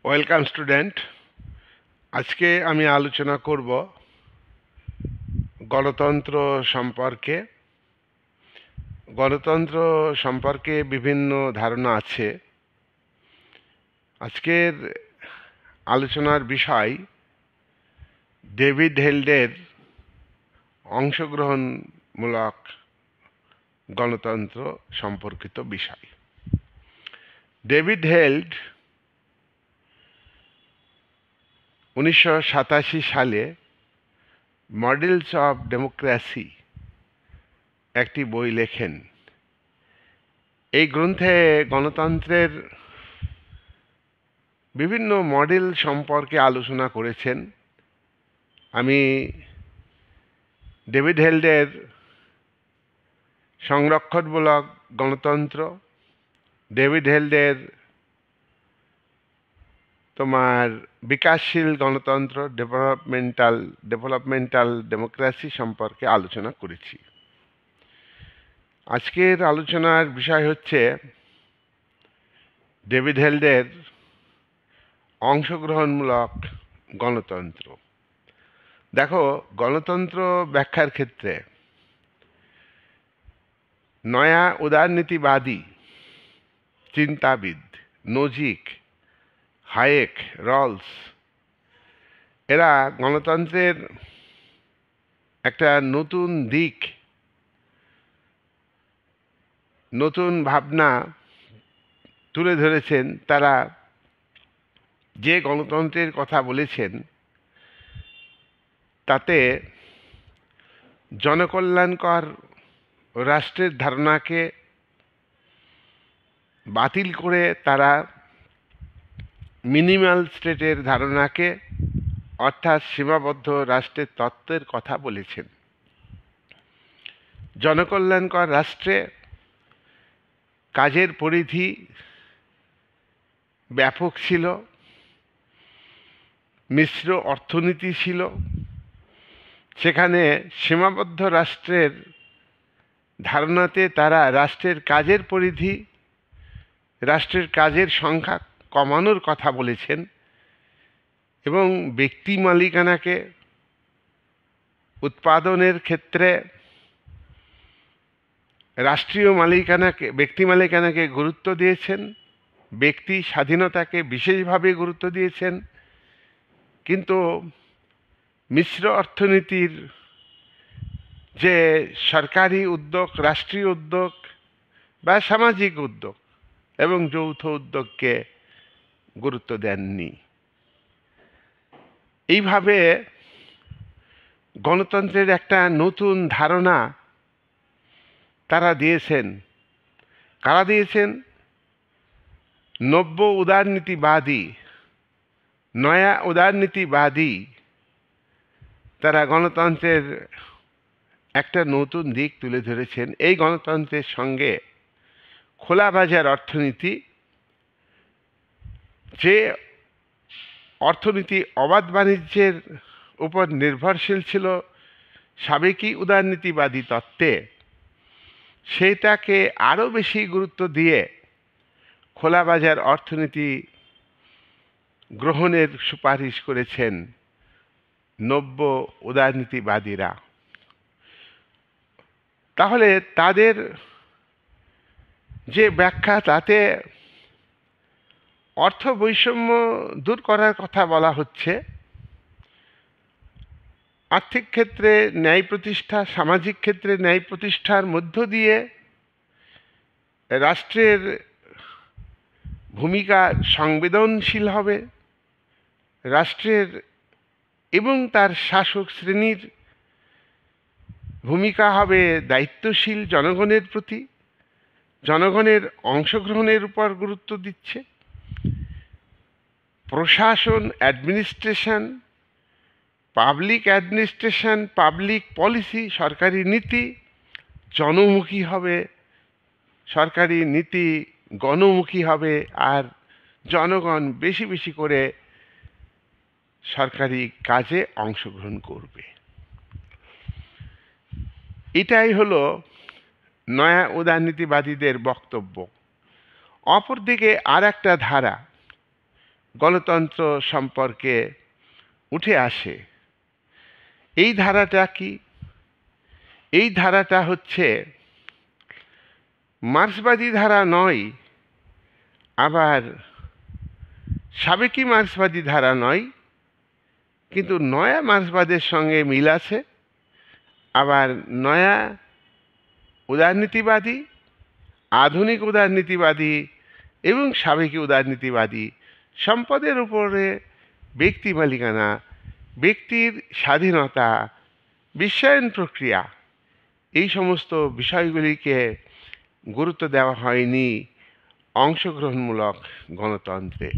Welcome student. আজকে আমি আলোচনা করব গণতন্ত্র সম্পর্কে। গণতন্ত্র সম্পর্কে বিভিন্ন ধারণা আছে। আজকের আলোচনার বিষয় ডেভিড হেল্ডের অংশগ্রহণমূলক গণতন্ত্র সম্পর্কিত বিষয়। ডেভিড হেল্ড 1987 সালে মডেলস অফ ডেমোক্রেসি একটি বই লেখেন। এই গ্রন্থে গণতন্ত্রের বিভিন্ন মডেল সম্পর্কে আলোচনা করেছেন। আমি ডেভিড হেল্ডের সংরক্ষণমূলক গণতন্ত্র, ডেভিড হেল্ডের বিকাশশীল গণতন্ত্র, ডেভেলপমেন্টাল ডেমোক্রেসি সম্পর্কে আলোচনা করেছি। আজকের আলোচনার বিষয় হচ্ছে ডেভিড হেল্ডের অংশগ্রহণমূলক গণতন্ত্র। দেখো, গণতন্ত্র ব্যাখ্যার ক্ষেত্রে নয়া উদারনীতিবাদী চিন্তাবিদ নোজিক, হায়েক, রলস এরা গণতন্ত্রের একটা নতুন দিক, নতুন ভাবনা তুলে ধরেছেন। তারা যে গণতন্ত্রের কথা বলেছেন তাতে জনকল্যাণকর রাষ্ট্রের ধারণাকে বাতিল করে তারা মিনিমাল স্টেটের ধারণাকে, অর্থাৎ সীমাবদ্ধ রাষ্ট্রের তত্ত্বের কথা বলেছেন। জনকল্যাণকর রাষ্ট্রে কাজের পরিধি ব্যাপক ছিল, মিশ্র অর্থনীতি ছিল। সেখানে সীমাবদ্ধ রাষ্ট্রের ধারণাতে তারা রাষ্ট্রের কাজের পরিধি, রাষ্ট্রের কাজের সংখ্যা কমানোর কথা বলেছেন এবং ব্যক্তি মালিকানাকে, উৎপাদনের ক্ষেত্রে রাষ্ট্রীয় মালিকানাকে, ব্যক্তি মালিকানাকে গুরুত্ব দিয়েছেন, ব্যক্তি স্বাধীনতাকে বিশেষভাবে গুরুত্ব দিয়েছেন। কিন্তু মিশ্র অর্থনীতির যে সরকারি উদ্যোগ, রাষ্ট্রীয় উদ্যোগ বা সামাজিক উদ্যোগ এবং যৌথ উদ্যোগকে গুরুত্ব দেননি। এইভাবে গণতন্ত্রের একটা নতুন ধারণা তারা দিয়েছেন। কারা দিয়েছেন? নব্য উদারনীতিবাদী, নয়া উদারনীতিবাদী। তারা গণতন্ত্রের একটা নতুন দিক তুলে ধরেছেন। এই গণতন্ত্রের সঙ্গে খোলা বাজার অর্থনীতি, যে অর্থনীতি অবাধ বাণিজ্যের উপর নির্ভরশীল ছিল সাবেকি উদারনীতিবাদী তত্ত্বে, সেইটাকে আরও বেশি গুরুত্ব দিয়ে খোলা বাজার অর্থনীতি গ্রহণের সুপারিশ করেছেন নব্য উদারনীতিবাদীরা। তাহলে তাদের যে ব্যাখ্যা, তাতে অর্থ বৈষম্য দূর করার কথা বলা হচ্ছে, আর্থিক ক্ষেত্রে ন্যায় প্রতিষ্ঠা, সামাজিক ক্ষেত্রে ন্যায় প্রতিষ্ঠার মধ্য দিয়ে রাষ্ট্রের ভূমিকা সংবেদনশীল হবে, রাষ্ট্রের এবং তার শাসক শ্রেণীর ভূমিকা হবে দায়িত্বশীল জনগণের প্রতি, জনগণের অংশগ্রহণের উপর গুরুত্ব দিচ্ছে। প্রশাসন, অ্যাডমিনিস্ট্রেশন, পাবলিক পলিসি, সরকারি নীতি জনমুখী হবে, সরকারি নীতি গণমুখী হবে, আর জনগণ বেশি বেশি করে সরকারি কাজে অংশগ্রহণ করবে। এটাই হলো নয়া উদারনীতিবাদীদের বক্তব্য। অপরদিকে আর একটা ধারা, গণতন্ত্র সম্পর্কে উঠে আসে। এই ধারাটা কি? এই ধারাটা হচ্ছে মার্ক্সবাদী ধারা নয়, আবার সাবেকি মার্ক্সবাদী ধারা নয়, কিন্তু নয়া মার্ক্সবাদের সঙ্গে মিল আছে। আবার নয়া উদারনীতিবাদী, আধুনিক উদারনীতিবাদী এবং সাবেকি উদারনীতিবাদী সম্পদের উপরে ব্যক্তি মালিকানা, ব্যক্তির স্বাধীনতা, বিশ্বায়ন প্রক্রিয়া, এই সমস্ত বিষয়গুলিকে গুরুত্ব দেওয়া হয়নি অংশগ্রহণমূলক গণতন্ত্রে।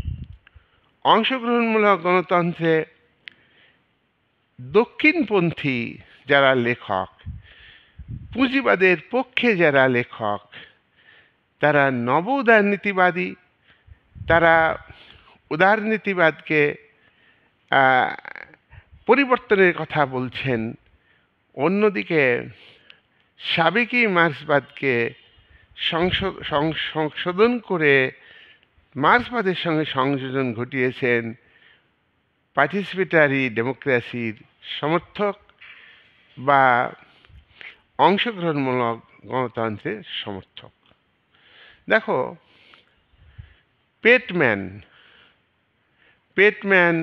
অংশগ্রহণমূলক গণতন্ত্রে দক্ষিণপন্থী যারা লেখক, পুঁজিবাদের পক্ষে যারা লেখক, তারা নব উদারনীতিবাদী, তারা উদারনীতিবাদকে পরিবর্তনের কথা বলছেন। অন্যদিকে সাবেকি মার্ক্সবাদকে সংশোধন করে মার্ক্সবাদের সঙ্গে সংযোজন ঘটিয়েছেন পার্টিসিপেটারি ডেমোক্রেসির সমর্থক বা অংশগ্রহণমূলক গণতন্ত্রের সমর্থক। দেখো, পেটম্যান,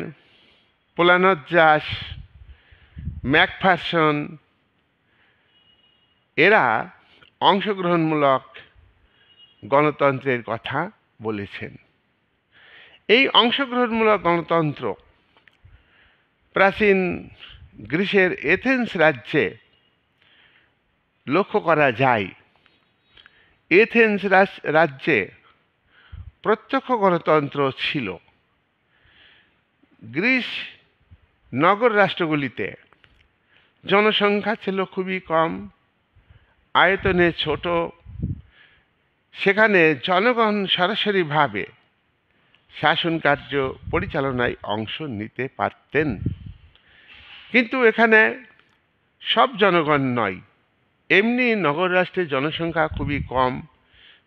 পোলানোজ্জাস, ম্যাকফারসন এরা অংশগ্রহণমূলক গণতন্ত্রের কথা বলেছেন। এই অংশগ্রহণমূলক গণতন্ত্র প্রাচীন গ্রিসের এথেন্স রাজ্যে লক্ষ্য করা যায়। এথেন্স রাজ্যে প্রত্যক্ষ গণতন্ত্র ছিল। গ্রিস নগর রাষ্ট্রগুলিতে জনসংখ্যা ছিল খুবই কম, আয়তনে ছোট। সেখানে জনগণ সরাসরিভাবে শাসন কার্য পরিচালনায় অংশ নিতে পারতেন। কিন্তু এখানে সব জনগণ নয়। এমনি নগর রাষ্ট্রের জনসংখ্যা খুবই কম,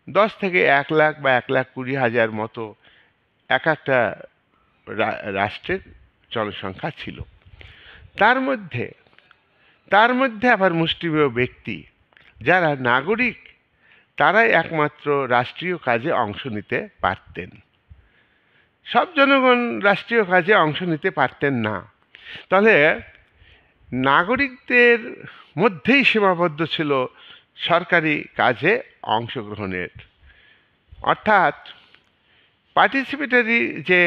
10 থেকে 1 লাখ বা 1,20,000 মতো এক একটা রাষ্ট্রের জনসংখ্যা ছিল। তার মধ্যে আবার মুষ্টিমেয় ব্যক্তি যারা নাগরিক, তারাই একমাত্র রাষ্ট্রীয় কাজে অংশ নিতে পারতেন। সব জনগণ রাষ্ট্রীয় কাজে অংশ নিতে পারতেন না। তাহলে নাগরিকদের মধ্যেই সীমাবদ্ধ ছিল সরকারি কাজে অংশগ্রহণের। অর্থাৎ পার্টিসিপেটারি যে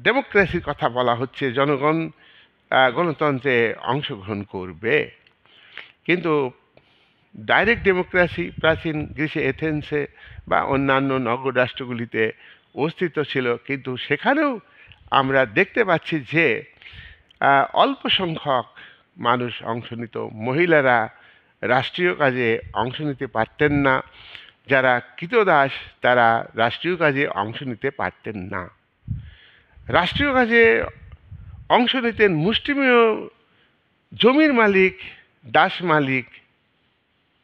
ডেমোক্রেসির কথা বলা হচ্ছে, জনগণ গণতন্ত্রে অংশগ্রহণ করবে, কিন্তু ডাইরেক্ট ডেমোক্রেসি প্রাচীন গ্রিসে, এথেন্সে বা অন্যান্য নগর রাষ্ট্রগুলিতে অস্তিত্ব ছিল। কিন্তু সেখানেও আমরা দেখতে পাচ্ছি যে অল্প সংখ্যক মানুষ অংশ নিত। মহিলারা রাষ্ট্রীয় কাজে অংশ নিতে পারতেন না। যারা কৃতদাস, তারা রাষ্ট্রীয় কাজে অংশ নিতে পারতেন না। রাষ্ট্রীয় কাজে অংশ নিতেন মুষ্টিমেয় জমির মালিক, দাস মালিক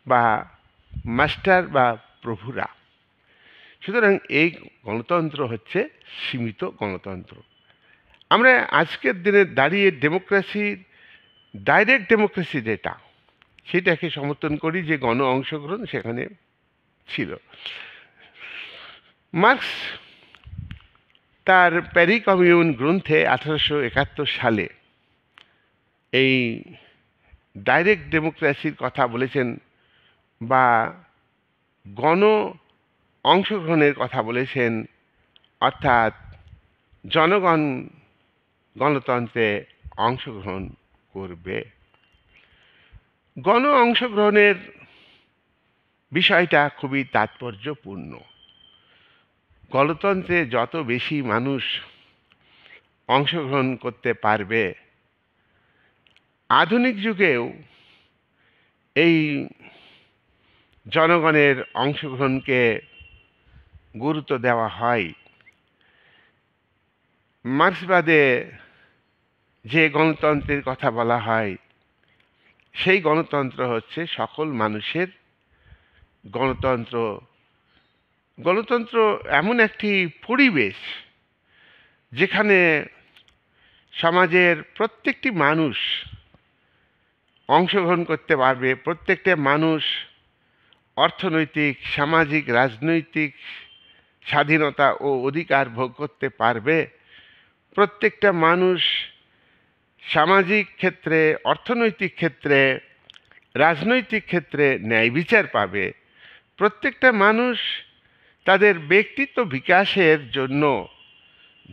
বা মাস্টার বা প্রভুরা। সুতরাং এই গণতন্ত্র হচ্ছে সীমিত গণতন্ত্র। আমরা আজকের দিনে দাঁড়িয়ে ডেমোক্রেসির, ডাইরেক্ট ডেমোক্রেসি যেটা, সেটাকে সমর্থন করি, যে গণ অংশগ্রহণ সেখানে ছিল। মার্ক্স তার প্যারি কমিউন গ্রন্থে 1871 সালে এই ডাইরেক্ট ডেমোক্রেসির কথা বলেছেন বা গণ অংশগ্রহণের কথা বলেছেন। অর্থাৎ জনগণ গণতন্ত্রে অংশগ্রহণ করবে। গণ অংশগ্রহণের বিষয়টা খুবই তাৎপর্যপূর্ণ। গণতন্ত্রে যত বেশি মানুষ অংশগ্রহণ করতে পারবে, আধুনিক যুগেও এই জনগণের অংশগ্রহণকে গুরুত্ব দেওয়া হয়। মার্ক্সবাদে যে গণতন্ত্রের কথা বলা হয়, সেই গণতন্ত্র হচ্ছে সকল মানুষের গণতন্ত্র। গণতন্ত্র এমন একটি পরিবেশ যেখানে সমাজের প্রত্যেকটি মানুষ অংশগ্রহণ করতে পারবে, প্রত্যেকটা মানুষ অর্থনৈতিক, সামাজিক, রাজনৈতিক স্বাধীনতা ও অধিকার ভোগ করতে পারবে, প্রত্যেকটা মানুষ সামাজিক ক্ষেত্রে, অর্থনৈতিক ক্ষেত্রে, রাজনৈতিক ক্ষেত্রে ন্যায় বিচার পাবে, প্রত্যেকটা মানুষ তাদের ব্যক্তিত্ব বিকাশের জন্য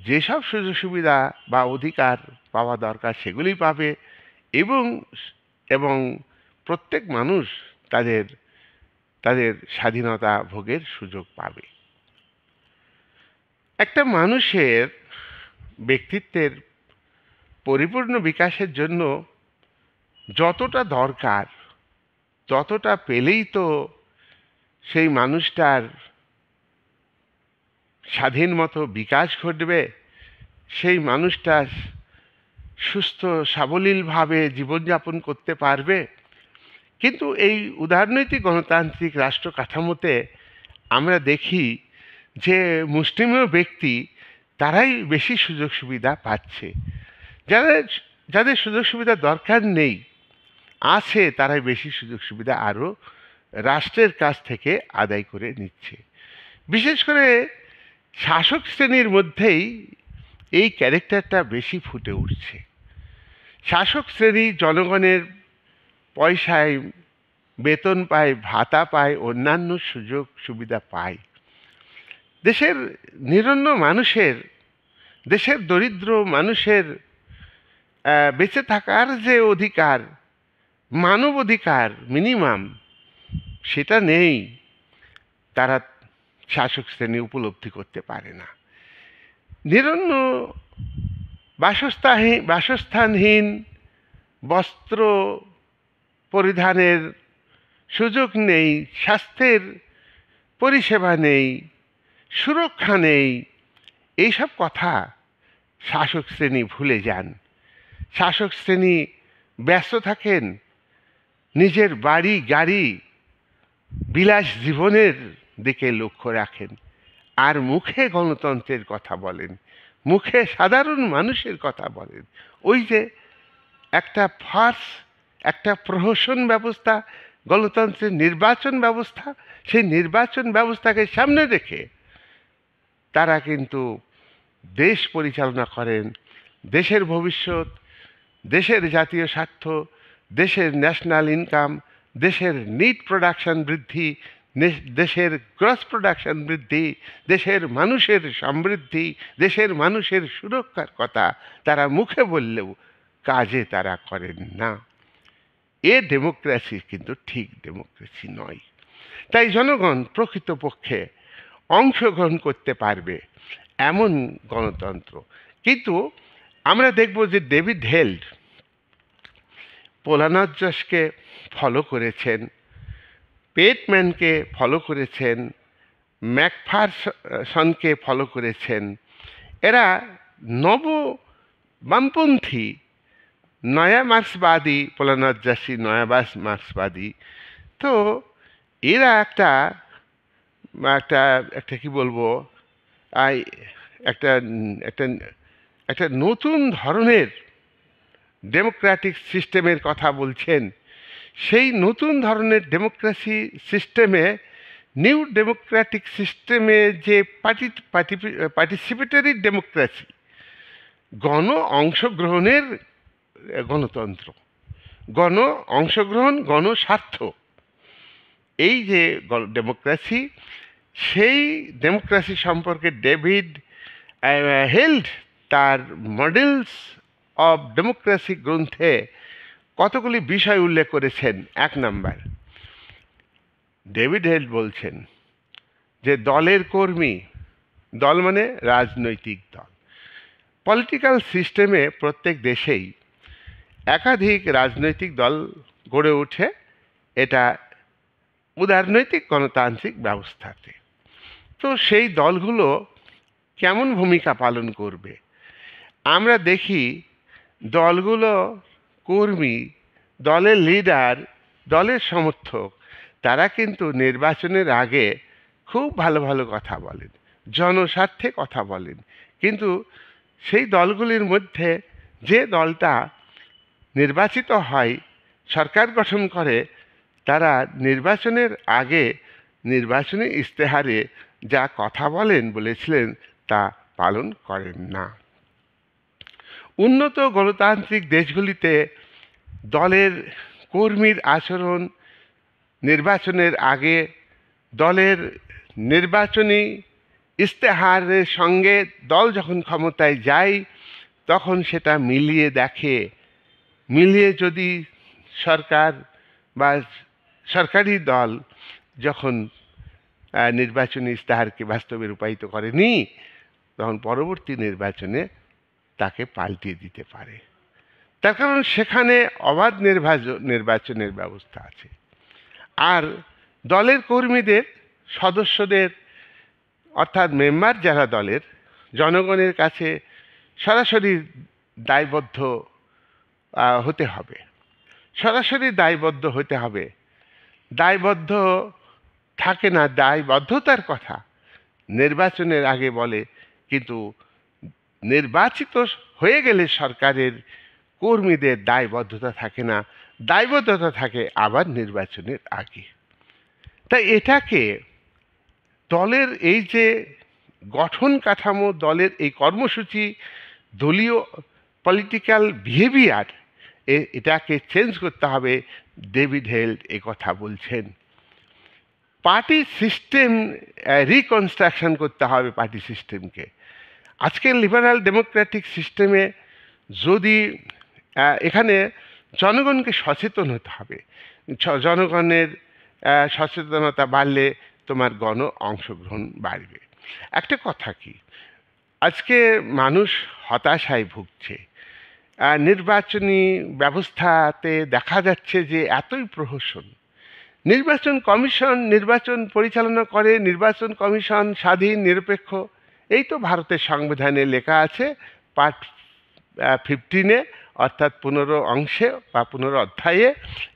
যেসব সুযোগ সুবিধা বা অধিকার পাওয়া দরকার সেগুলি পাবে, এবং এবং প্রত্যেক মানুষ তাদের তাদের স্বাধীনতা ভোগের সুযোগ পাবে। একটা মানুষের ব্যক্তিত্বের পরিপূর্ণ বিকাশের জন্য যতটা দরকার ততটা পেলেই তো সেই মানুষটার স্বাধীন মতো বিকাশ ঘটবে, সেই মানুষটা সুস্থ সাবলীলভাবে জীবনযাপন করতে পারবে। কিন্তু এই উদারনৈতিক গণতান্ত্রিক রাষ্ট্র কাঠামোতে আমরা দেখি যে মুষ্টিমেয় ব্যক্তি তারাই বেশি সুযোগ সুবিধা পাচ্ছে, যাদের যাদের সুযোগ সুবিধা দরকার নেই আছে তারাই বেশি সুযোগ সুবিধা আরও রাষ্ট্রের কাছ থেকে আদায় করে নিচ্ছে। বিশেষ করে শাসক শ্রেণীর মধ্যেই এই ক্যারেক্টারটা বেশি ফুটে উঠছে। শাসক শ্রেণী জনগণের পয়সায় বেতন পায়, ভাতা পায়, অন্যান্য সুযোগ সুবিধা পায়। দেশের নিরন্ন মানুষের, দেশের দরিদ্র মানুষের বেঁচে থাকার যে অধিকার, মানব অধিকার মিনিমাম, সেটা নেই, তারা শাসক শ্রেণী উপলব্ধি করতে পারে না। নিরন্ন বাসস্থানহীন, বস্ত্র পরিধানের সুযোগ নেই, স্বাস্থ্যের পরিষেবা নেই, সুরক্ষা নেই, এইসব কথা শাসক শ্রেণী ভুলে যান। শাসক শ্রেণী ব্যস্ত থাকেন নিজের বাড়ি গাড়ি বিলাস জীবনের দিকে লক্ষ্য রাখেন, আর মুখে গণতন্ত্রের কথা বলেন, মুখে সাধারণ মানুষের কথা বলেন। ওই যে একটা ফার্স, একটা প্রহসন ব্যবস্থা, গণতন্ত্রের নির্বাচন ব্যবস্থা, সেই নির্বাচন ব্যবস্থাকে সামনে রেখে তারা কিন্তু দেশ পরিচালনা করেন। দেশের ভবিষ্যৎ, দেশের জাতীয় স্বার্থ, দেশের ন্যাশনাল ইনকাম, দেশের নিট প্রোডাকশন বৃদ্ধি, দেশের গ্রস প্রোডাকশন বৃদ্ধি, দেশের মানুষের সমৃদ্ধি, দেশের মানুষের সুরক্ষার কথা তারা মুখে বললেও কাজে তারা করেন না। এ ডেমোক্রেসি কিন্তু ঠিক ডেমোক্রেসি নয়। তাই জনগণ প্রকৃতপক্ষে অংশগ্রহণ করতে পারবে এমন গণতন্ত্র। কিন্তু আমরা দেখব যে ডেভিড হেল্ড পোলানাজ্জাসকে ফলো করেছেন, পেটম্যানকে ফলো করেছেন, ম্যাকফারসনকে ফলো করেছেন। এরা নব বামপন্থী, নয়া মার্ক্সবাদী, পোলানাজ্জাসী নয়া মার্ক্সবাদী। তো এরা একটা একটা একটা কি বলবো, একটা একটা একটা নতুন ধরনের ডেমোক্রেটিক সিস্টেমের কথা বলছেন। সেই নতুন ধরনের ডেমোক্রেসি সিস্টেমে, নিউ ডেমোক্রেটিক সিস্টেমে যে পার্টিসিপেটরি ডেমোক্রেসি, গণ অংশগ্রহণের গণতন্ত্র, গণ অংশগ্রহণ, গণস্বার্থ, এই যে ডেমোক্রেসি, সেই ডেমোক্রেসি সম্পর্কে ডেভিড হেল্ড তার মডেলস অব ডেমোক্রেসি গ্রন্থে কতগুলি বিষয় উল্লেখ করেছেন। 1 নাম্বার, ডেভিড হেল্ড বলছেন যে দলের কর্মী, দল মানে রাজনৈতিক দল, পলিটিক্যাল সিস্টেমে প্রত্যেক দেশেই একাধিক রাজনৈতিক দল গড়ে ওঠে, এটা উদারনৈতিক গণতান্ত্রিক ব্যবস্থাতে। তো সেই দলগুলো কেমন ভূমিকা পালন করবে? আমরা দেখি দলগুলো কর্মী, দলের লিডার, দলের সমর্থক, তারা কিন্তু নির্বাচনের আগে খুব ভালো ভালো কথা বলেন, জনস্বার্থে কথা বলেন, কিন্তু সেই দলগুলির মধ্যে যে দলটা নির্বাচিত হয়, সরকার গঠন করে, তারা নির্বাচনের আগে নির্বাচনী ইশতেহারে যা কথা বলেছিলেন তা পালন করেন না। উন্নত গণতান্ত্রিক দেশগুলিতে দলের কর্মীর আচরণ নির্বাচনের আগে দলের নির্বাচনী ইশতেহারের সঙ্গে দল যখন ক্ষমতায় যায় তখন সেটা মিলিয়ে দেখে, মিলিয়ে যদি সরকার বা সরকারি দল যখন নির্বাচনী ইশতেহারকে বাস্তবে রূপায়িত করেনি, তখন পরবর্তী নির্বাচনে তাকে পাল্টিয়ে দিতে পারে। তার কারণ সেখানে অবাধ নির্বাচনের ব্যবস্থা আছে। আর দলের কর্মীদের, সদস্যদের, অর্থাৎ মেম্বার যারা দলের, জনগণের কাছে সরাসরি দায়বদ্ধ হতে হবে, সরাসরি দায়বদ্ধ হতে হবে। দায়বদ্ধ থাকে না, দায়বদ্ধতার কথা নির্বাচনের আগে বলে, কিন্তু নির্বাচিত হয়ে গেলে সরকারের কর্মীদের দায়বদ্ধতা থাকে না, দায়বদ্ধতা থাকে আবার নির্বাচনের আগে। তাই এটাকে দলের এই যে গঠন কাঠামো, দলের এই কর্মসূচি, দলীয় পলিটিক্যাল বিহেভিয়ার, এটাকে চেঞ্জ করতে হবে। ডেভিড হেল্ড এ কথা বলছেন। পার্টি সিস্টেম রিকনস্ট্রাকশন করতে হবে, পার্টি সিস্টেমকে। আজকের লিবারাল ডেমোক্রেটিক সিস্টেমে যদি এখানে জনগণকে সচেতন হতে হবে, জনগণের সচেতনতা বাড়লে তোমার গণ অংশগ্রহণ বাড়বে। একটা কথা কি, আজকে মানুষ হতাশায় ভুগছে। নির্বাচনী ব্যবস্থাতে দেখা যাচ্ছে যে এতই প্রহসন। নির্বাচন কমিশন নির্বাচন পরিচালনা করে, নির্বাচন কমিশন স্বাধীন নিরপেক্ষ, এই তো ভারতের সংবিধানে লেখা আছে পার্ট 15-এ, অর্থাৎ 15 অংশে বা 15 অধ্যায়ে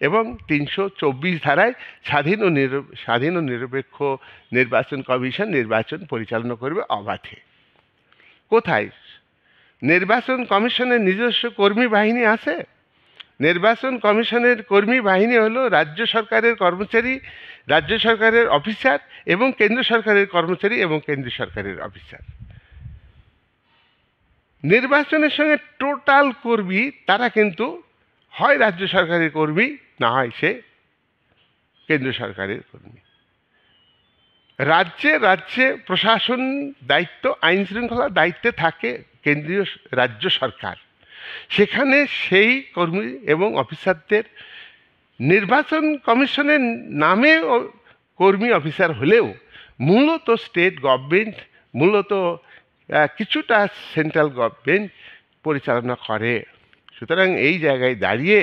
এবং 324 ধারায় স্বাধীন ও নিরপেক্ষ নির্বাচন কমিশন নির্বাচন পরিচালনা করবে অবাধে। কোথায় নির্বাচন কমিশনের নিজস্ব কর্মী বাহিনী আছে? নির্বাচন কমিশনের কর্মী বাহিনী হলো রাজ্য সরকারের কর্মচারী, রাজ্য সরকারের অফিসার এবং কেন্দ্র সরকারের কর্মচারী এবং কেন্দ্রীয় সরকারের অফিসার। নির্বাচনের সঙ্গে টোটাল কর্মী তারা কিন্তু হয় রাজ্য সরকারের কর্মী, না হয় সে কেন্দ্র সরকারের কর্মী। রাজ্যে রাজ্যে প্রশাসন দায়িত্ব, আইন শৃঙ্খলা দায়িত্বে থাকে কেন্দ্রীয় রাজ্য সরকার। সেখানে সেই কর্মী এবং অফিসারদের নির্বাচন কমিশনের নামে কর্মী অফিসার হলেও মূলত স্টেট গভর্নমেন্ট, মূলত কিছুটা সেন্ট্রাল গভর্নমেন্ট পরিচালনা করে। সুতরাং এই জায়গায় দাঁড়িয়ে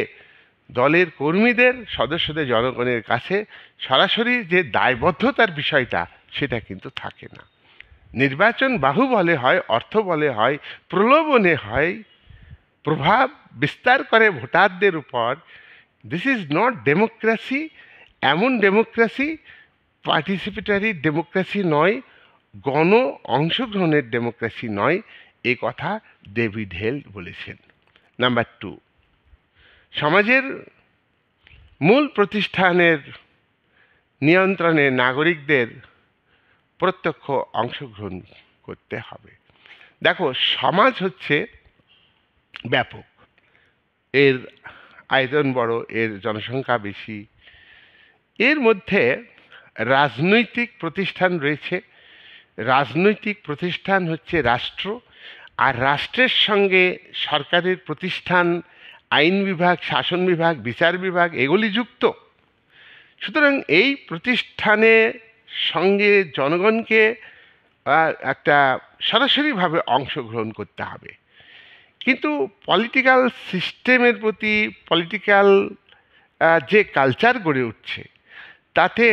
দলের কর্মীদের, সদস্যদের জনগণের কাছে সরাসরি যে দায়বদ্ধতার বিষয়টা, সেটা কিন্তু থাকে না। নির্বাচন বাহুবলে হয়, অর্থ বলে হয়, প্রলোভনে হয়, প্রভাব বিস্তার করে ভোটারদের উপর। This is not democracy. এমন ডেমোক্রেসি পার্টিসিপেটারি ডেমোক্রেসি নয়, গণ অংশগ্রহণের ডেমোক্রেসি নয়, এ কথা ডেভিড হেল্ড বলেছেন। নাম্বার 2, সমাজের মূল প্রতিষ্ঠানের নিয়ন্ত্রণে নাগরিকদের প্রত্যক্ষ অংশগ্রহণ করতে হবে। দেখো, সমাজ হচ্ছে ব্যাপক, এর আয়তন বড়, এর জনসংখ্যা বেশি, এর মধ্যে রাজনৈতিক প্রতিষ্ঠান রয়েছে। রাজনৈতিক প্রতিষ্ঠান হচ্ছে রাষ্ট্র, আর রাষ্ট্রের সঙ্গে সরকারের প্রতিষ্ঠান, আইন বিভাগ, শাসন বিভাগ, বিচার বিভাগ, এগুলি যুক্ত। সুতরাং এই প্রতিষ্ঠানের সঙ্গে জনগণকে একটা সরাসরিভাবে অংশগ্রহণ করতে হবে। কিন্তু পলিটিক্যাল সিস্টেমের প্রতি, পলিটিক্যাল যে কালচার গড়ে উঠছে, তাতে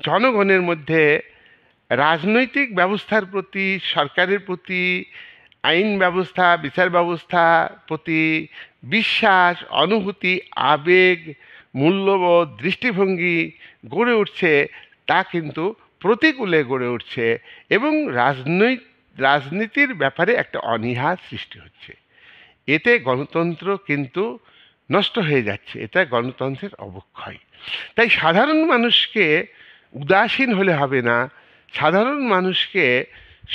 জনগণের মধ্যে রাজনৈতিক ব্যবস্থার প্রতি, সরকারের প্রতি, আইন ব্যবস্থা, বিচার ব্যবস্থার প্রতি বিশ্বাস, অনুভূতি, আবেগ, মূল্যবোধ, দৃষ্টিভঙ্গি গড়ে উঠছে, তা কিন্তু প্রতিকূলে গড়ে উঠছে। এবং রাজনীতির ব্যাপারে একটা অনীহা সৃষ্টি হচ্ছে। এতে গণতন্ত্র কিন্তু নষ্ট হয়ে যাচ্ছে, এটা গণতন্ত্রের অবক্ষয়। তাই সাধারণ মানুষকে উদাসীন হলে হবে না। সাধারণ মানুষকে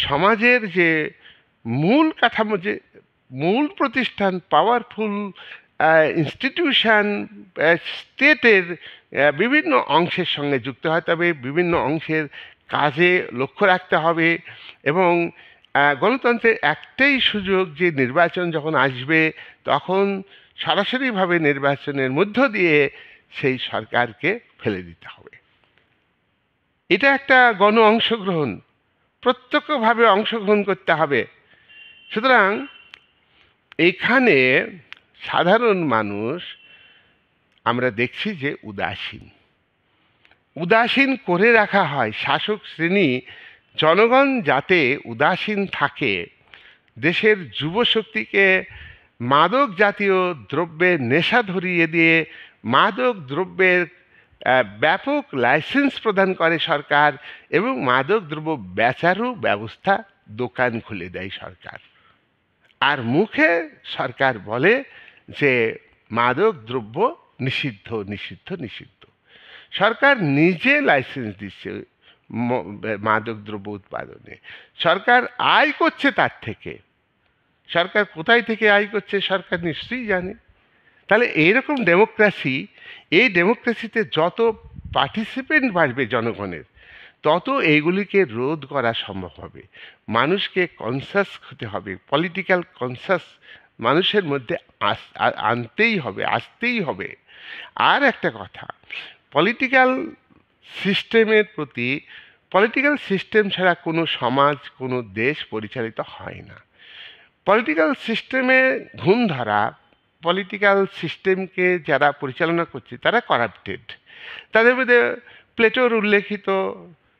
সমাজের যে মূল কাঠামো, যে মূল প্রতিষ্ঠান, পাওয়ারফুল ইনস্টিটিউশন, স্টেটের বিভিন্ন অংশের সঙ্গে যুক্ত হতে হবে, বিভিন্ন অংশের কাজে লক্ষ্য রাখতে হবে। এবং গণতন্ত্রের একটাই সুযোগ যে নির্বাচন যখন আসবে তখন সরাসরিভাবে নির্বাচনের মধ্য দিয়ে সেই সরকারকে ফেলে দিতে হবে। এটা একটা গণ অংশগ্রহণ, প্রত্যক্ষভাবে অংশগ্রহণ করতে হবে। সুতরাং এখানে সাধারণ মানুষ আমরা দেখছি যে উদাসীন করে রাখা হয়। শাসক শ্রেণী জনগণ যাতে উদাসীন থাকে, দেশের যুবশক্তিকে মাদক জাতীয় দ্রব্যের নেশা ধরিয়ে দিয়ে মাদক দ্রব্যের ব্যাপক লাইসেন্স প্রদান করে সরকার, এবং মাদক দ্রব্য বেচারও ব্যবস্থা, দোকান খুলে দেয় সরকার। আর মুখে সরকার বলে যে মাদক দ্রব্য নিষিদ্ধ নিষিদ্ধ নিষিদ্ধ। সরকার নিজে লাইসেন্স দিচ্ছে মাদক দ্রব্য উৎপাদনে, সরকার আয় করছে তার থেকে। সরকার কোথায় থেকে আয় করছে সরকার নিশ্চয়ই জানে। তাহলে এইরকম ডেমোক্রেসি, এই ডেমোক্রেসিতে যত পার্টিসিপেন্ট বাড়বে জনগণের, তত এইগুলিকে রোধ করা সম্ভব হবে। মানুষকে কনসাস হতে হবে, পলিটিক্যাল কনসাস মানুষের মধ্যে আনতেই হবে, আসতেই হবে। আর একটা কথা, পলিটিক্যাল সিস্টেমের প্রতি, পলিটিক্যাল সিস্টেম ছাড়া কোনো সমাজ, কোনো দেশ পরিচালিত হয় না। পলিটিক্যাল সিস্টেমে ঘুণ ধরা, পলিটিক্যাল সিস্টেমকে যারা পরিচালনা করছে তারা করাপ্টেড। তাদের মধ্যে প্লেটোর উল্লেখিত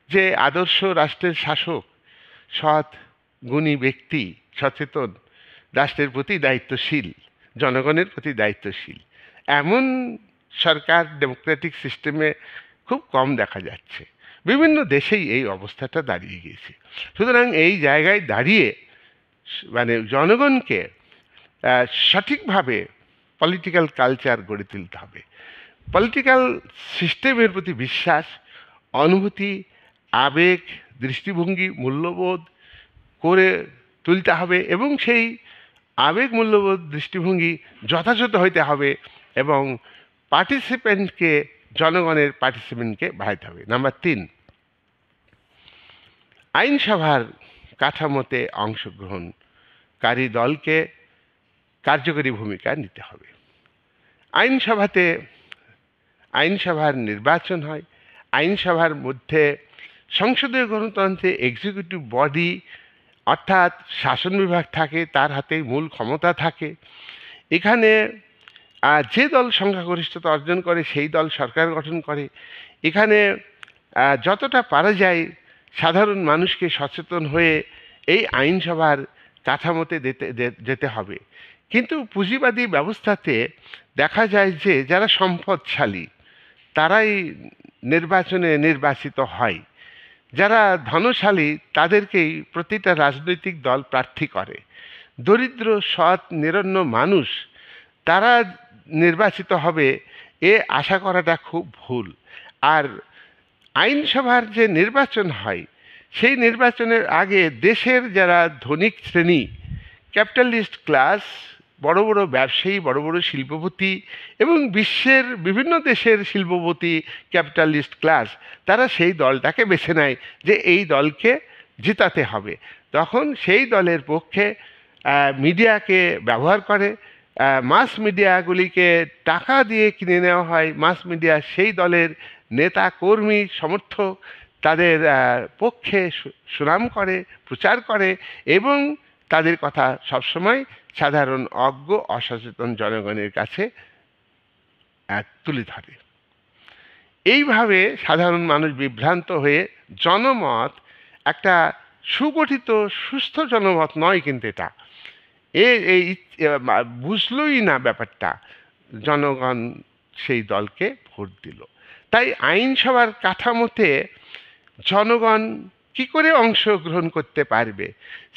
যে আদর্শ রাষ্ট্রের শাসক, সৎ গুণী ব্যক্তি, সচেতন, রাষ্ট্রের প্রতি দায়িত্বশীল, জনগণের প্রতি দায়িত্বশীল, এমন সরকার ডেমোক্রেটিক সিস্টেমে খুব কম দেখা যাচ্ছে। বিভিন্ন দেশেই এই অবস্থাটা দাঁড়িয়ে গিয়েছে। সুতরাং এই জায়গায় দাঁড়িয়ে মানে জনগণকে সঠিকভাবে পলিটিক্যাল কালচার গড়ে তুলতে হবে। পলিটিক্যাল সিস্টেমের প্রতি বিশ্বাস, অনুভূতি, আবেগ, দৃষ্টিভঙ্গি, মূল্যবোধ করে তুলতে হবে, এবং সেই আবেগ, মূল্যবোধ, দৃষ্টিভঙ্গি যথাযথ হইতে হবে, এবং পার্টিসিপেন্টকে, জনগণের পার্টিসিপেন্টকে বাড়াইতে হবে। নাম্বার 3, আইনসভার কাঠামোতে অংশগ্রহণকারী দলকে কার্যকরী ভূমিকা নিতে হবে। আইনসভার নির্বাচন হয়, আইনসভার মধ্যে সংসদীয় গণতন্ত্রে এক্সিকিউটিভ বডি অর্থাৎ শাসন বিভাগ থাকে, তার হাতে মূল ক্ষমতা থাকে। এখানে যে দল সংখ্যাগরিষ্ঠতা অর্জন করে সেই দল সরকার গঠন করে। এখানে যতটা পারা যায় সাধারণ মানুষকে সচেতন হয়ে এই আইনসভার কাঠামোতে যেতে হবে। কিন্তু পুঁজিবাদী ব্যবস্থাতে দেখা যায় যে যারা সম্পদশালী তারাই নির্বাচনে নির্বাচিত হয়, যারা ধনশালী তাদেরকেই প্রতিটা রাজনৈতিক দল প্রার্থী করে। দরিদ্র, সৎ, নিরন্ন মানুষ তারা নির্বাচিত হবে, এ আশা করাটা খুব ভুল। আর আইনসভার যে নির্বাচন হয় সেই নির্বাচনের আগে দেশের যারা ধনিক শ্রেণী, ক্যাপিটালিস্ট ক্লাস, বড় বড় ব্যবসায়ী, বড় বড় শিল্পপতি, এবং বিশ্বের বিভিন্ন দেশের শিল্পপতি, ক্যাপিটালিস্ট ক্লাস, তারা সেই দলটাকে বেছে নেয় যে এই দলকে জেতাতে হবে। তখন সেই দলের পক্ষে মিডিয়াকে ব্যবহার করে, মাস মিডিয়াগুলিকে টাকা দিয়ে কিনে নেওয়া হয়। মাস মিডিয়া সেই দলের নেতা, কর্মী, সমর্থক তাদের পক্ষে সুনাম করে, প্রচার করে, এবং তাদের কথা সবসময় সাধারণ অজ্ঞ, অসচেতন জনগণের কাছে তুলে ধরে। এইভাবে সাধারণ মানুষ বিভ্রান্ত হয়ে জনমত, একটা সুগঠিত সুস্থ জনমত নয় কিন্তু এটা, এই বুঝলই না ব্যাপারটা, জনগণ সেই দলকে ভোট দিল। তাই আইনসভার কাঠামোতে জনগণ কি করে অংশগ্রহণ করতে পারবে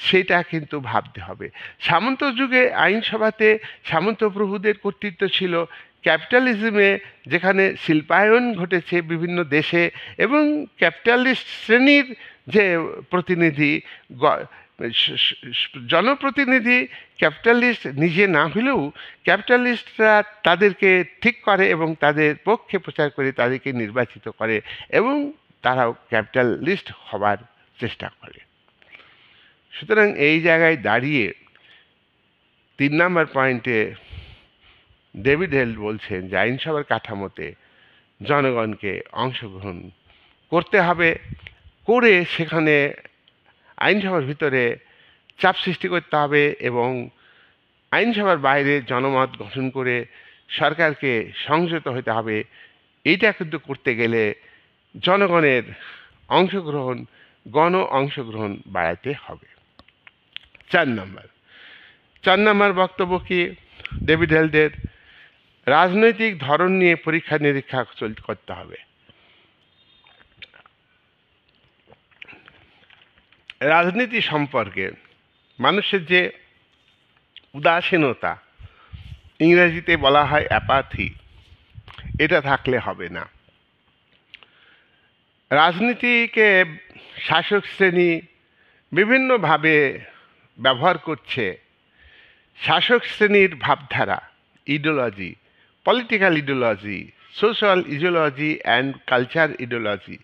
সেটা কিন্তু ভাবতে হবে। সামন্ত যুগে আইনসভাতে সামন্ত প্রভুদের কর্তৃত্ব ছিল। ক্যাপিটালিজমে যেখানে শিল্পায়ন ঘটেছে বিভিন্ন দেশে এবং ক্যাপিটালিস্ট শ্রেণীর যে প্রতিনিধি জনপ্রতিনিধি ক্যাপিটালিস্ট নিজে না হলেও ক্যাপিটালিস্টরা তাদেরকে ঠিক করে এবং তাদের পক্ষে প্রচার করে তাদেরকে নির্বাচিত করে এবং তারাও ক্যাপিটালিস্ট হবার চেষ্টা করে। সুতরাং এই জায়গায় দাঁড়িয়ে 3 নম্বর পয়েন্টে ডেভিড হেল বলছেন যে আইনসভার কাঠামোতে জনগণকে অংশগ্রহণ করতে হবে, করে সেখানে আইনসভার ভিতরে চাপ সৃষ্টি করতে হবে এবং আইনসভার বাইরে জনমত গঠন করে সরকারকে সংযত হতে হবে। এইটা কিন্তু করতে গেলে জনগণের অংশগ্রহণ, গণ অংশগ্রহণ বাড়াতে হবে। 4 নম্বর বক্তব্য কি ডেভিড হেলদের? রাজনৈতিক ধরন নিয়ে পরীক্ষা নিরীক্ষা করতে হবে। রাজনীতি সম্পর্কে মানুষের যে উদাসীনতা, ইংরেজিতে বলা হয় অ্যাপাথি, এটা থাকলে হবে না। রাজনীতিকে শাসক শ্রেণী বিভিন্নভাবে ব্যবহার করছে। শাসক শ্রেণীর ভাবধারা, ideology, political ideology, social ideology and culture ideology,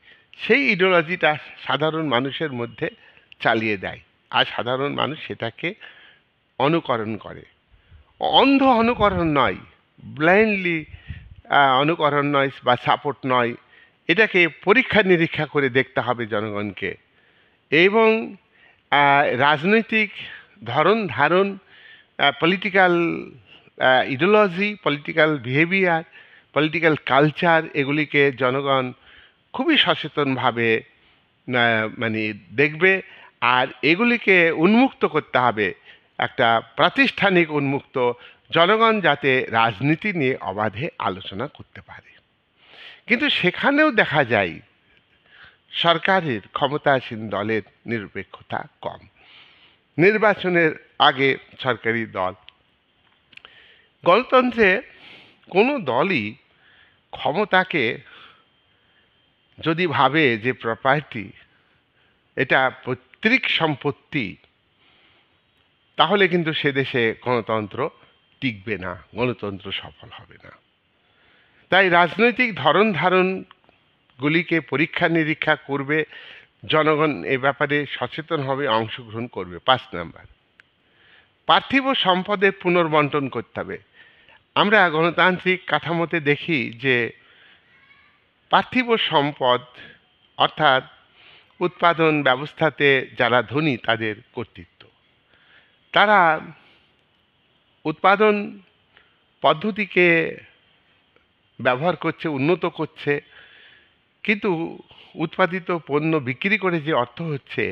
সেই ইডিওলজিটা সাধারণ মানুষের মধ্যে চালিয়ে দেয় আর সাধারণ মানুষ সেটাকে অনুকরণ করে। অন্ধ অনুকরণ নয়, ব্লাইন্ডলি অনুকরণ নয় বা সাপোর্ট নয়, এটাকে পরীক্ষা নিরীক্ষা করে দেখতে হবে জনগণকে। এবং রাজনৈতিক ধরন ধারণ, political ideology, political behaviour, political culture, এগুলিকে জনগণ খুবই সচেতনভাবে মানে দেখবে আর এগুলিকে উন্মুক্ত করতে হবে, একটা প্রাতিষ্ঠানিক উন্মুক্ত, জনগণ যাতে রাজনীতি নিয়ে অবাধে আলোচনা করতে পারে। কিন্তু সেখানেও দেখা যায় সরকারের ক্ষমতাসীন দলের নিরপেক্ষতা কম। নির্বাচনের আগে সরকারি দল, গণতন্ত্রে কোনো দলই ক্ষমতাকে যদি ভাবে যে প্রপার্টি, এটা পৈতৃক সম্পত্তি, তাহলে কিন্তু সে দেশে গণতন্ত্র টিকবে না, গণতন্ত্র সফল হবে না। তাই রাজনৈতিক ধরন ধারণগুলিকে পরীক্ষা নিরীক্ষা করবে, জনগণ এ ব্যাপারে সচেতন হবে, অংশগ্রহণ করবে। 5 নম্বর, পার্থিব সম্পদের পুনর্বন্টন করতে হবে। আমরা গণতান্ত্রিক কাঠামোতে দেখি যে পার্থিব সম্পদ অর্থাৎ উৎপাদন ব্যবস্থাতে যারা ধনী তাদের কর্তৃত্ব, তারা উৎপাদন পদ্ধতিকে ব্যবহার করছে, উন্নত করছে, কিন্তু উৎপাদিত পণ্য বিক্রি করে যে অর্থ হচ্ছে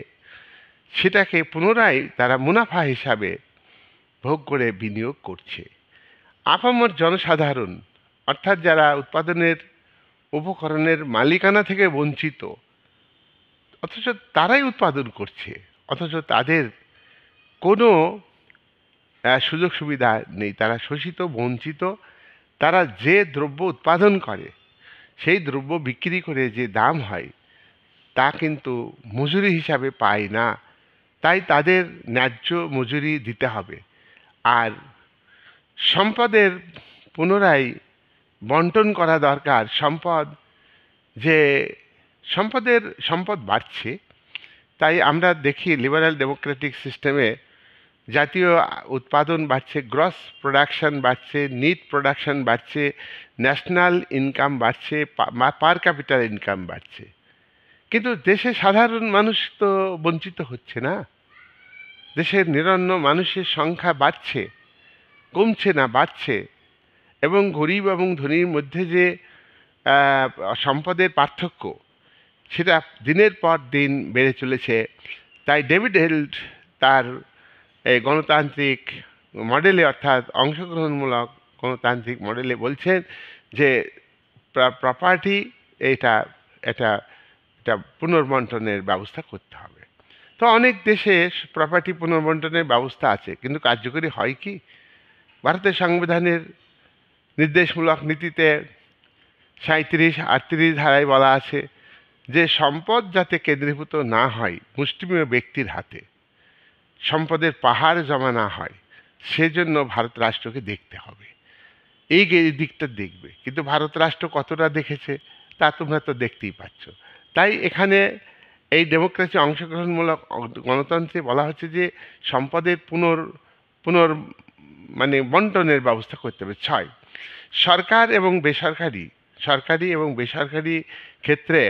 সেটাকে পুনরায় তারা মুনাফা হিসাবে ভোগ করে বিনিয়োগ করছে। আপামর জনসাধারণ অর্থাৎ যারা উৎপাদনের উপকরণের মালিকানা থেকে বঞ্চিত, অথচ তারাই উৎপাদন করছে, অথচ তাদের কোনো সুযোগ সুবিধা নেই, তারা শোষিত, বঞ্চিত। তারা যে দ্রব্য উৎপাদন করে সেই দ্রব্য বিক্রি করে যে দাম হয় তা কিন্তু মজুরি হিসাবে পায় না, তাই তাদের ন্যায্য মজুরি দিতে হবে। আর সম্পদের পুনরায় বন্টন করা দরকার। যে সম্পদ বাড়ছে, তাই আমরা দেখি লিবারাল ডেমোক্রেটিক সিস্টেমে জাতীয় উৎপাদন বাড়ছে, গ্রস প্রোডাকশন বাড়ছে, নিট প্রোডাকশন বাড়ছে, ন্যাশনাল ইনকাম বাড়ছে, পার ক্যাপিটাল ইনকাম বাড়ছে। কিন্তু দেশে সাধারণ মানুষ তো বঞ্চিত হচ্ছে না। দেশের নিরন্ন মানুষের সংখ্যা বাড়ছে, কমছে না, বাড়ছে। এবং গরিব এবং ধনীর মধ্যে যে সম্পদের পার্থক্য, সেটা দিনের পর দিন বেড়ে চলেছে। তাই ডেভিড হেল তার এই গণতান্ত্রিক মডেলে অর্থাৎ অংশগ্রহণমূলক গণতান্ত্রিক মডেলে বলছেন যে প্রপার্টি এটা এটা পুনর্বণ্টনের ব্যবস্থা করতে হবে। তো অনেক দেশে প্রপার্টি পুনর্বণ্টনের ব্যবস্থা আছে, কিন্তু কার্যকরী হয় কি? ভারতের সংবিধানের নির্দেশমূলক নীতিতে 37-38 ধারায় বলা আছে যে সম্পদ যাতে কেন্দ্রীভূত না হয় মুষ্টিমেয় ব্যক্তির হাতে, সম্পদের পাহাড় জমা না হয়, সেজন্য ভারত রাষ্ট্রকে দেখতে হবে। এই দিকটা দেখবে, কিন্তু ভারত রাষ্ট্র কতটা দেখেছে তা তোমরা তো দেখতেই পাচ্ছ। তাই এখানে এই ডেমোক্রেসি অংশগ্রহণমূলক গণতন্ত্রে বলা হচ্ছে যে সম্পদের পুনর মানে বন্টনের ব্যবস্থা করতে হবে। 6, সরকার এবং বেসরকারি সরকারি এবং বেসরকারি ক্ষেত্রে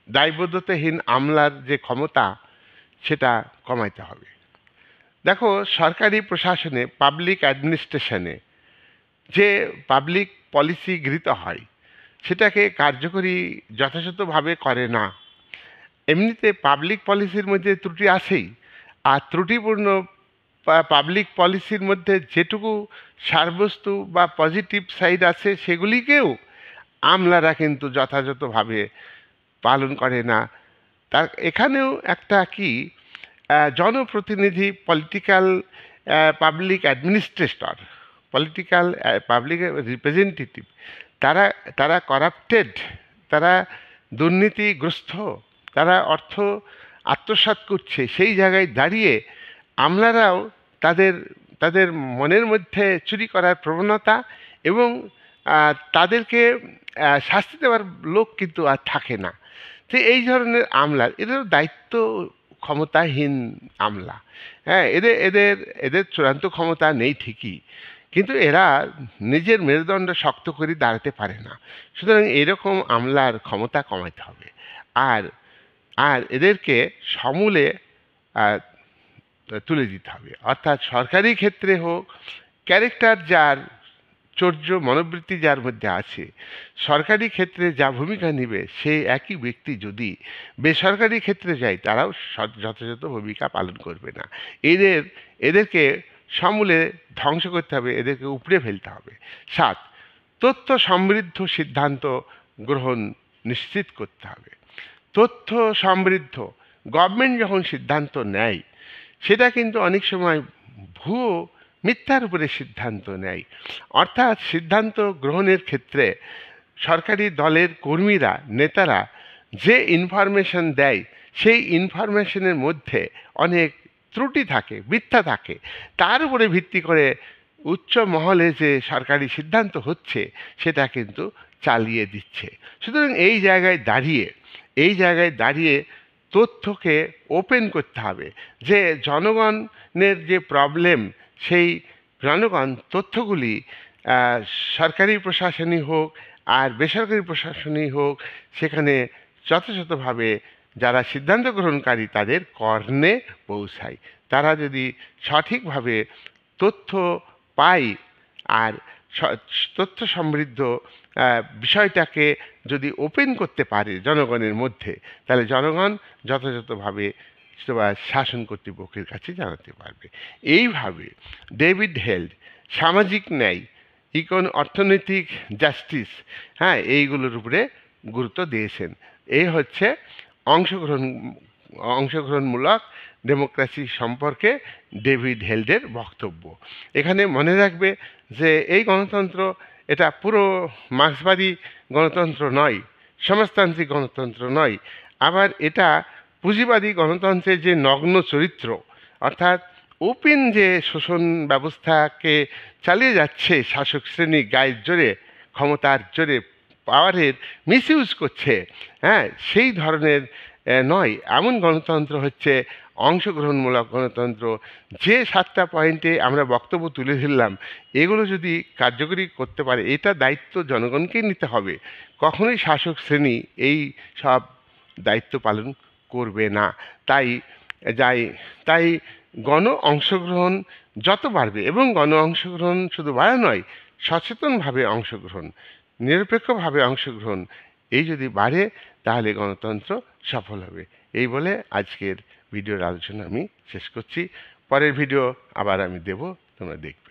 দায়বদ্ধতাহীন আমলার যে ক্ষমতা সেটা কমাইতে হবে। দেখো, সরকারি প্রশাসনে পাবলিক অ্যাডমিনিস্ট্রেশনে যে পাবলিক পলিসি গৃহীত হয় সেটাকে কার্যকরী যথাযথভাবে করে না। এমনিতে পাবলিক পলিসির মধ্যে ত্রুটি আসেই, আর ত্রুটিপূর্ণ পাবলিক পলিসির মধ্যে যেটুকু সারবস্তু বা পজিটিভ সাইড আছে সেগুলিকেও আমলারা কিন্তু যথাযথভাবে পালন করে না। তার এখানেও একটা কি জনপ্রতিনিধি political public administrator, political public representative, তারা করাপ্টেড, তারা দুর্নীতিগ্রস্ত, তারা অর্থ আত্মসাৎ করছে। সেই জায়গায় দাঁড়িয়ে আমলারাও তাদের মনের মধ্যে চুরি করার প্রবণতা এবং তাদেরকে শাস্তি দেওয়ার লোক কিন্তু আর থাকে না। তো এই ধরনের আমলা, এদের দায়িত্ব ক্ষমতাহীন আমলা। হ্যাঁ, এদের চূড়ান্ত ক্ষমতা নেই ঠিকই, কিন্তু এরা নিজের মেরুদণ্ড শক্ত করে দাঁড়াতে পারে না। সুতরাং এরকম আমলার ক্ষমতা কমাতে হবে, আর এদেরকে সমূলে তুলে দিতে হবে। অর্থাৎ সরকারি ক্ষেত্রে হোক, ক্যারেক্টার যার, চর্য মনোবৃত্তি যার মধ্যে আছে, সরকারি ক্ষেত্রে যা ভূমিকা নেবে সেই একই ব্যক্তি যদি বেসরকারি ক্ষেত্রে যায় তারাও যথাযথ ভূমিকা পালন করবে না। এদেরকে সমূলে ধ্বংস করতে হবে, এদেরকে উপড়ে ফেলতে হবে। 7, তথ্য সমৃদ্ধ সিদ্ধান্ত গ্রহণ নিশ্চিত করতে হবে। তথ্য সমৃদ্ধ গভর্নমেন্ট যখন সিদ্ধান্ত নেয় সেটা কিন্তু অনেক সময় ভুয়ো মিথ্যার উপরে সিদ্ধান্ত নেয়। অর্থাৎ সিদ্ধান্ত গ্রহণের ক্ষেত্রে সরকারি দলের কর্মীরা, নেতারা যে ইনফরমেশন দেয় সেই ইনফরমেশনের মধ্যে অনেক ত্রুটি থাকে, মিথ্যা থাকে। তার উপরে ভিত্তি করে উচ্চ মহলে যে সরকারি সিদ্ধান্ত হচ্ছে সেটা কিন্তু চালিয়ে দিচ্ছে। সুতরাং এই জায়গায় দাঁড়িয়ে তথ্যকে ওপেন করতে হবে, যে জনগণের যে প্রবলেম, সেই জনগণ তথ্যগুলি সরকারি প্রশাসনই হোক আর বেসরকারি প্রশাসনই হোক, সেখানে যথাযথভাবে যারা সিদ্ধান্ত গ্রহণকারী তাদের কর্ণে পৌঁছায়। তারা যদি সঠিকভাবে তথ্য পায় আর তথ্য সমৃদ্ধ বিষয়টাকে যদি ওপেন করতে পারে জনগণের মধ্যে, তাহলে জনগণ যথাযথভাবে শাসন কর্তৃপক্ষের কাছে জানাতে পারবে। এইভাবে ডেভিড হেল্ড সামাজিক ন্যায়, অর্থনৈতিক জাস্টিস, হ্যাঁ, এইগুলোর উপরে গুরুত্ব দিয়েছেন। এই হচ্ছে অংশগ্রহণমূলক ডেমোক্রেসি সম্পর্কে ডেভিড হেল্ডের বক্তব্য। এখানে মনে রাখবে যে এই গণতন্ত্র এটা পুরো মার্ক্সবাদী গণতন্ত্র নয়, সমাজতান্ত্রিক গণতন্ত্র নয়, আবার এটা পুঁজিবাদী গণতন্ত্রের যে নগ্ন চরিত্র, অর্থাৎ ওপেন যে শোষণ ব্যবস্থাকে চালিয়ে যাচ্ছে শাসক শ্রেণী, গায়ের জোরে, ক্ষমতার জোরে, পাওয়ারের মিসইউজ করছে, হ্যাঁ, সেই ধরনের নয়। এমন গণতন্ত্র হচ্ছে অংশগ্রহণমূলক গণতন্ত্র। যে 7টা পয়েন্টে আমরা বক্তব্য তুলে ধরলাম, এগুলো যদি কার্যকরী করতে পারে, এটা দায়িত্ব জনগণকেই নিতে হবে। কখনোই শাসক শ্রেণী এই সব দায়িত্ব পালন করবে না। তাই গণ অংশগ্রহণ যত বাড়বে, এবং গণ অংশগ্রহণ শুধু বাড়া নয়, সচেতনভাবে অংশগ্রহণ, নিরপেক্ষভাবে অংশগ্রহণ, এই যদি বাড়ে তাহলে গণতন্ত্র সফল হবে। এই বলে আজকের ভিডিওর আলোচনা আমি শেষ করছি। পরের ভিডিও আবার আমি দেব, তোমরা দেখবে।